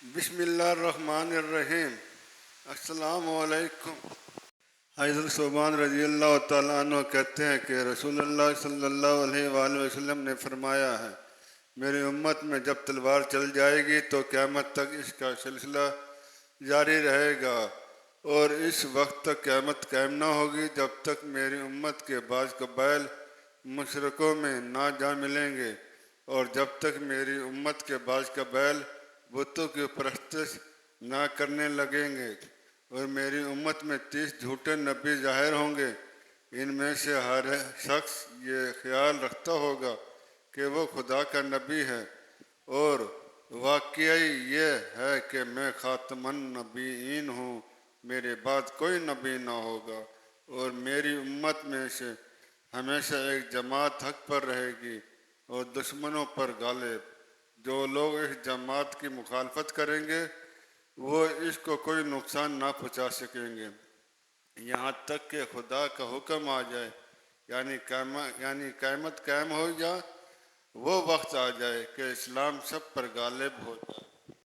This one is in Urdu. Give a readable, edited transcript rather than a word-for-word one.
بسم اللہ الرحمن الرحیم۔ السلام علیکم۔ حضرت صوبان رضی اللہ تعالیٰ عنہ کہتے ہیں کہ رسول اللہ صلی اللہ علیہ وآلہ وسلم نے فرمایا ہے، میری امت میں جب تلوار چل جائے گی تو قیامت تک اس کا سلسلہ جاری رہے گا، اور اس وقت تک قیامت قائم نہ ہوگی جب تک میری امت کے بعض قبائل مشرکوں میں نہ جا ملیں گے، اور جب تک میری امت کے بعض قبائل بتوں کی پرستش نہ کرنے لگیں گے، اور میری امت میں 30 جھوٹے نبی ظاہر ہوں گے۔ ان میں سے ہر شخص یہ خیال رکھتا ہوگا کہ وہ خدا کا نبی ہے، اور واقعی یہ ہے کہ میں خاتم النبیین ہوں، میرے بعد کوئی نبی نہ ہوگا، اور میری امت میں سے ہمیشہ ایک جماعت حق پر رہے گی اور دشمنوں پر غالب۔ جو لوگ اس جماعت کی مخالفت کریں گے وہ اس کو کوئی نقصان نہ پہنچا سکیں گے یہاں تک کہ خدا کا حکم آ جائے، یعنی قیامت قائم ہو جائے، وہ وقت آ جائے کہ اسلام سب پر غالب ہو جائے۔